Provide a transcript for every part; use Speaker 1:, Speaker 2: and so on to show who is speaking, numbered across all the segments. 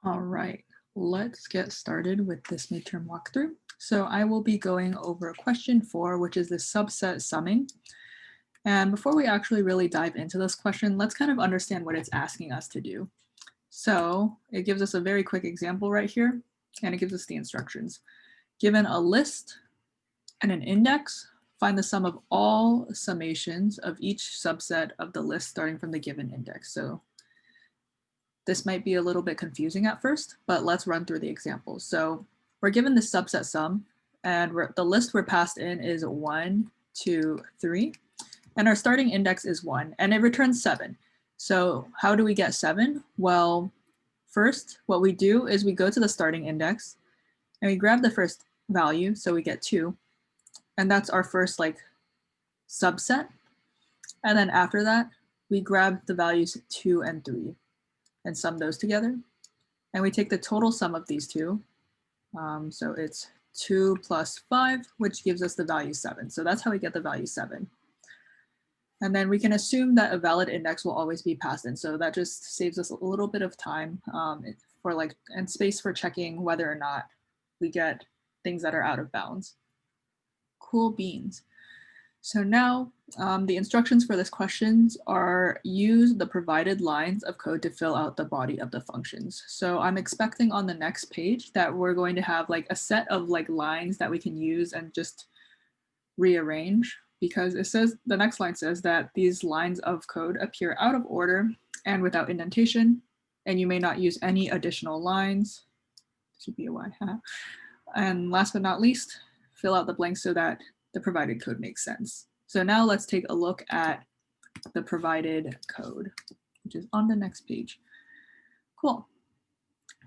Speaker 1: All right, let's get started with this midterm walkthrough. So I will be going over question 4, which is the subset summing. And before we actually really dive into this question, let's kind of understand what it's asking us to do. So it gives us a very quick example right here, and it gives us the instructions. Given a list and an index, find the sum of all summations of each subset of the list starting from the given index. So this might be a little bit confusing at first, but let's run through the examples. So we're given the subset sum, and the list we're passed in is 1, 2, 3, and our starting index is 1, and it returns 7. So how do we get 7? Well, first, what we do is we go to the starting index, and we grab the first value, so we get 2, and that's our first subset. And then after that, we grab the values 2 and 3 and sum those together. And we take the total sum of these two. So it's 2 plus 5, which gives us the value 7. So that's how we get the value 7. And then we can assume that a valid index will always be passed in. So that just saves us a little bit of time and space for checking whether or not we get things that are out of bounds. Cool beans. So now the instructions for this questions are use the provided lines of code to fill out the body of the functions. So I'm expecting on the next page that we're going to have a set of lines that we can use and just rearrange, because it says the next line says that these lines of code appear out of order and without indentation, and you may not use any additional lines. Should be a Y. And last but not least, fill out the blanks so that the provided code makes sense. So now let's take a look at the provided code, which is on the next page. Cool.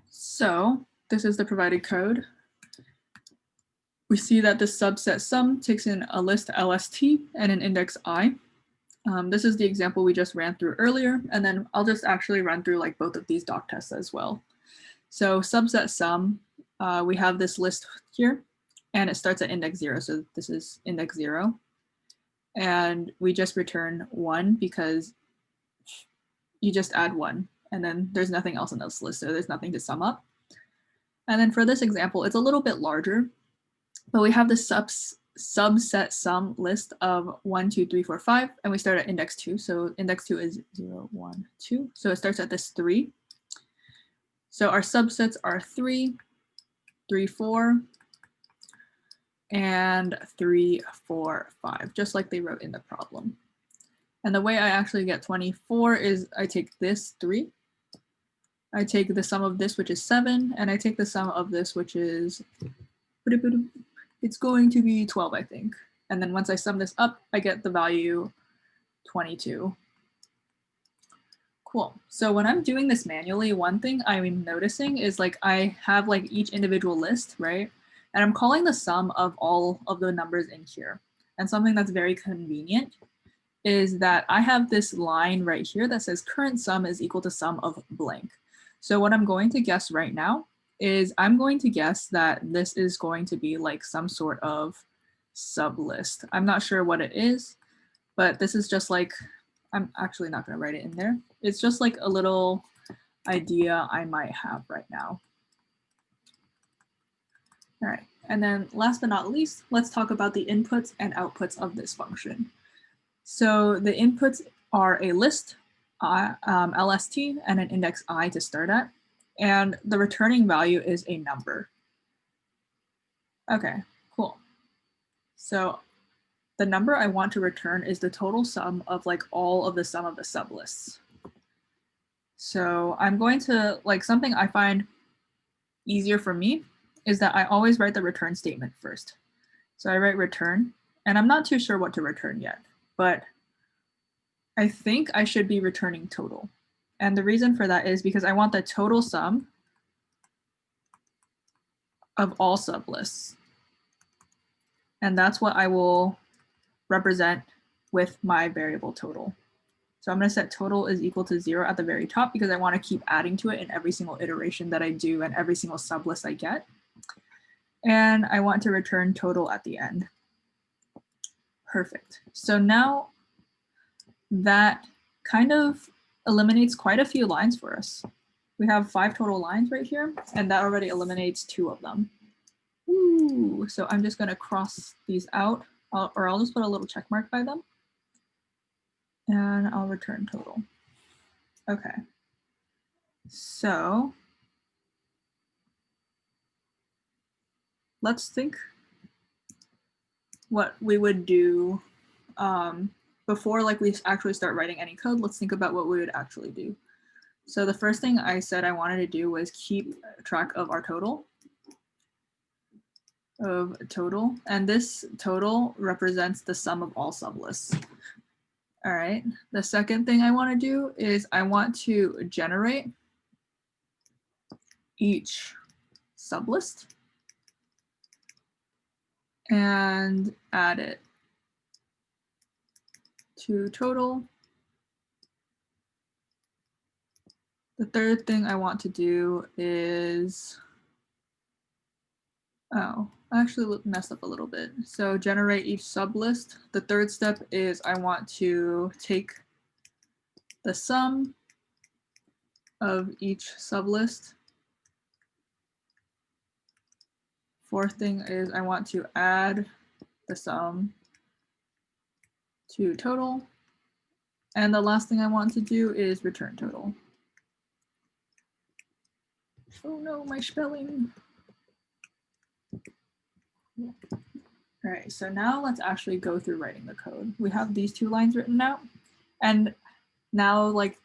Speaker 1: So this is the provided code. We see that the subset sum takes in a list LST and an index I. This is the example we just ran through earlier, and then I'll just actually run through both of these doc tests as well. So subset sum, we have this list here, and it starts at index 0. So this is index 0. And we just return 1 because you just add 1. And then there's nothing else in this list, so there's nothing to sum up. And then for this example, it's a little bit larger, but we have the subset sum list of 1, 2, 3, 4, 5, and we start at index 2. So index 2 is 0, 1, 2. So it starts at this 3. So our subsets are 3, 3, 4, and 3, 4, 5, just like they wrote in the problem. And the way I actually get 24 is I take this 3, I take the sum of this, which is 7, and I take the sum of this, which is, it's going to be 12, I think. And then once I sum this up, I get the value 22. Cool. So when I'm doing this manually, one thing I'm noticing is I have each individual list, right? And I'm calling the sum of all of the numbers in here. And something that's very convenient is that I have this line right here that says current sum is equal to sum of blank. So what I'm going to guess right now is I'm going to guess that this is going to be some sort of sublist. I'm not sure what it is, but this is just I'm actually not going to write it in there. It's just a little idea I might have right now. All right, and then last but not least, let's talk about the inputs and outputs of this function. So the inputs are a list, LST, and an index I to start at, and the returning value is a number. Okay, cool. So the number I want to return is the total sum of all of the sum of the sublists. So I'm going to, something I find easier for me is that I always write the return statement first. So I write return, and I'm not too sure what to return yet, but I think I should be returning total. And the reason for that is because I want the total sum of all sublists. And that's what I will represent with my variable total. So I'm going to set total is equal to 0 at the very top because I want to keep adding to it in every single iteration that I do and every single sublist I get. And I want to return total at the end. Perfect. So now that kind of eliminates quite a few lines for us. we have 5 total lines right here, and that already eliminates 2 of them. Ooh, so I'm just gonna cross these out, or I'll just put a little check mark by them, and I'll return total. Okay, so let's think what we would do before like we actually start writing any code. Let's think about what we would actually do. So the first thing I said I wanted to do was keep track of our total. And this total represents the sum of all sublists. All right, the second thing I want to do is I want to generate each sublist and add it to total. The third thing I want to do is, oh, I actually messed up a little bit. So generate each sublist. The third step is I want to take the sum of each sublist. Fourth thing is I want to add the sum to total. And the last thing I want to do is return total. Oh no, my spelling. All right, so now let's actually go through writing the code. We have these 2 lines written out. And now like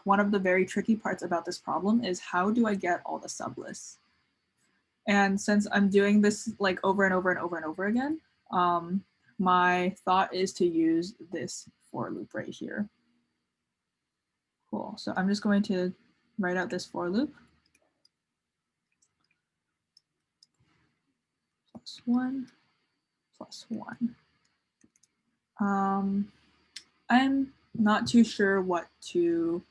Speaker 1: one of the very tricky parts about this problem is how do I get all the sublists? And since I'm doing this like over and over and over and over again, my thought is to use this for loop right here. Cool, so I'm just going to write out this for loop. +1, +1. I'm not too sure what to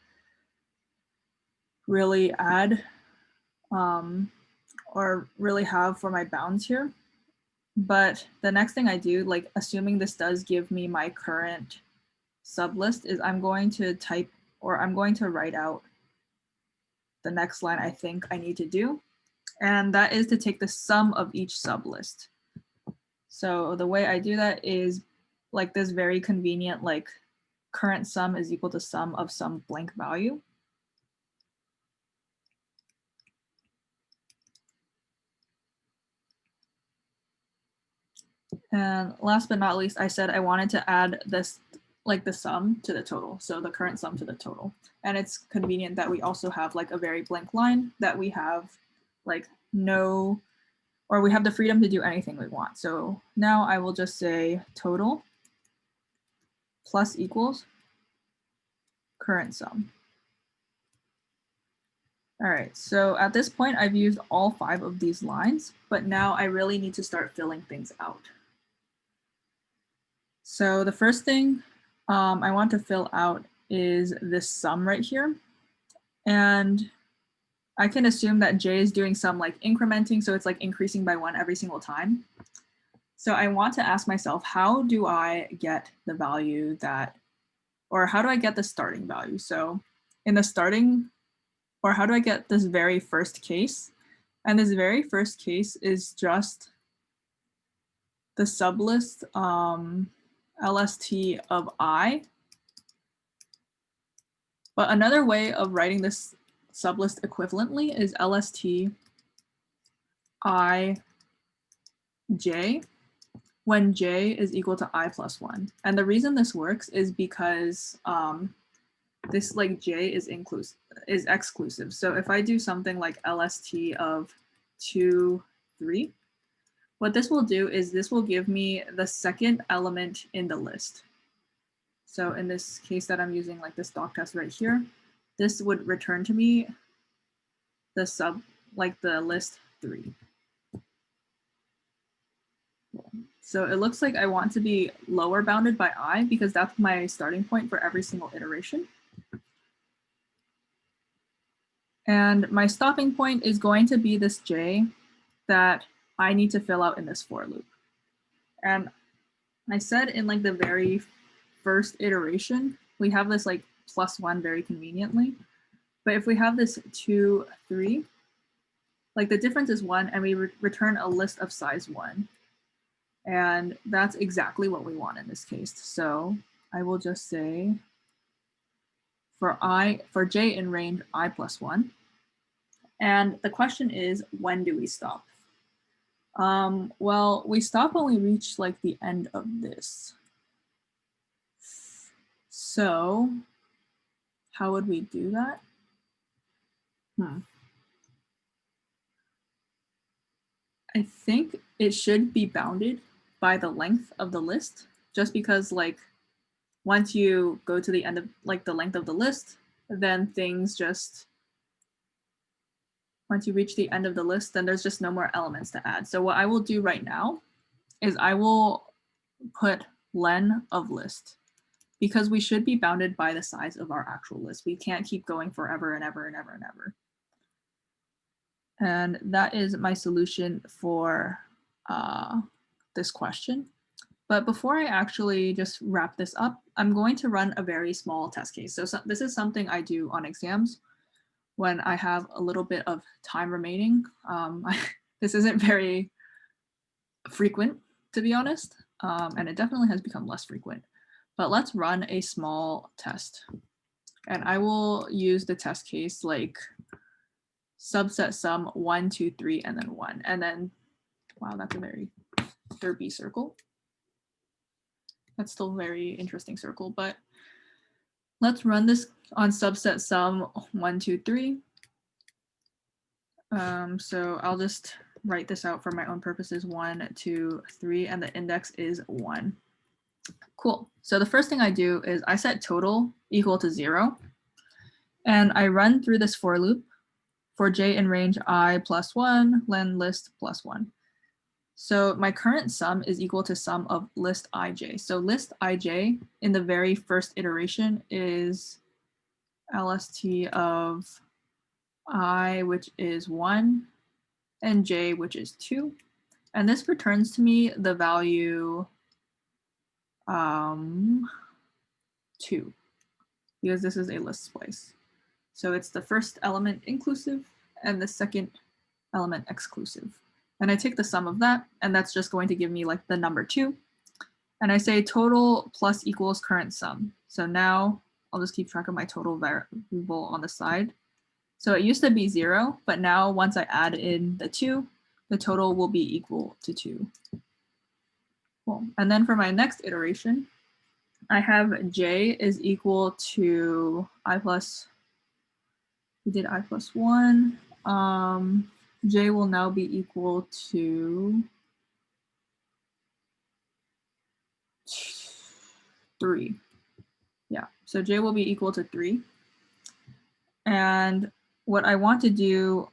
Speaker 1: really add or really have for my bounds here. But the next thing I do, like assuming this does give me my current sublist, is I'm going to type, or I'm going to write out the next line I think I need to do. And that is to take the sum of each sublist. So the way I do that is like this very convenient, like current sum is equal to sum of some blank value. And last but not least, I said I wanted to add this, like the sum to the total. So the current sum to the total. And it's convenient that we also have like a very blank line that we have like no, or we have the freedom to do anything we want. So now I will just say total plus equals current sum. All right, so at this point, I've used all 5 of these lines, but now I really need to start filling things out. So the first thing I want to fill out is this sum right here. And I can assume that J is doing some like incrementing, so it's like increasing by 1 every single time. So I want to ask myself, how do I get the value that, or how do I get the starting value? So in the starting, or how do I get this very first case? And this very first case is just the sublist LST of I. But another way of writing this sublist equivalently is LST I J when J is equal to I plus 1. And the reason this works is because this like J is exclusive. So if I do something like LST of 2, 3, what this will do is this will give me the second element in the list. So in this case that I'm using like this doc test right here, this would return to me the the list 3. So it looks like I want to be lower bounded by I because that's my starting point for every single iteration. And my stopping point is going to be this J that I need to fill out in this for loop. And I said in like the very first iteration, we have this like +1 very conveniently. But if we have this 2, 3, like the difference is 1, and we return a list of size 1. And that's exactly what we want in this case. So I will just say for j in range I plus 1. And the question is, when do we stop? Well, we stop when we reach like the end of this. So how would we do that? I think it should be bounded by the length of the list, just because like once you go to the end of like the length of the list, then things just, once you reach the end of the list, then there's just no more elements to add. So what I will do right now is I will put len of list, because we should be bounded by the size of our actual list. We can't keep going forever and ever and ever and ever. And that is my solution for this question. But before I actually just wrap this up, I'm going to run a very small test case. So this is something I do on exams when I have a little bit of time remaining. This isn't very frequent, to be honest, and it definitely has become less frequent. But let's run a small test. And I will use the test case like subset sum 1, 2, 3, and then 1. And then, wow, that's a very derpy circle. That's still a very interesting circle, but let's run this on subset sum 1, 2, 3. So I'll just write this out for my own purposes, 1, 2, 3, and the index is 1. Cool. So the first thing I do is I set total equal to 0, and I run through this for loop for j in range I plus 1, len list plus 1. So my current sum is equal to sum of list ij. So list ij in the very first iteration is LST of I, which is 1, and j, which is 2. And this returns to me the value 2, because this is a list splice. So it's the first element inclusive and the second element exclusive. And I take the sum of that, and that's just going to give me like the number 2. And I say total plus equals current sum. So now I'll just keep track of my total variable on the side. So it used to be 0, but now once I add in the 2, the total will be equal to 2. Cool. And then for my next iteration, I have j is equal to I plus, we did I plus 1. J will now be equal to 3. Yeah, so j will be equal to 3. And what I want to do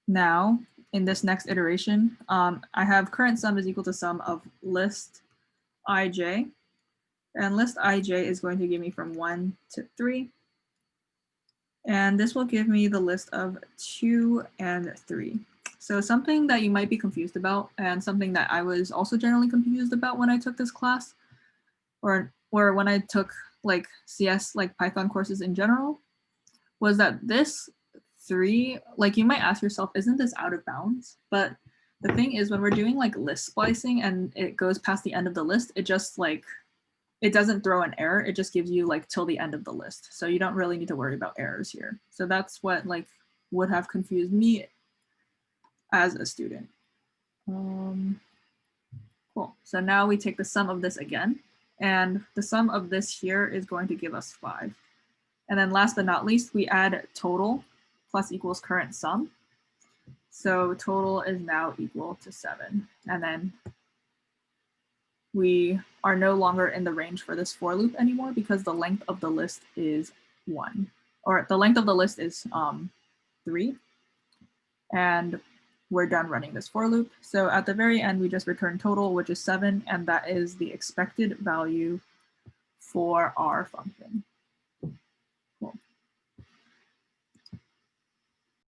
Speaker 1: now in this next iteration, I have current sum is equal to sum of list ij. And list ij is going to give me from 1 to 3. And this will give me the list of 2 and 3. So something that you might be confused about, and something that I was also generally confused about when I took this class, or when I took like CS, like Python courses in general, was that this 3, like you might ask yourself, isn't this out of bounds? But the thing is, when we're doing like list splicing and it goes past the end of the list, it just like, it doesn't throw an error. It just gives you like till the end of the list. So you don't really need to worry about errors here. So that's what like would have confused me as a student. Cool. So now we take the sum of this again, and the sum of this here is going to give us 5. And then last but not least, we add total plus equals current sum. So total is now equal to 7. And then we are no longer in the range for this for loop anymore, because the length of the list is 1, or the length of the list is 3. And we're done running this for loop. So at the very end, we just return total, which is 7, and that is the expected value for our function.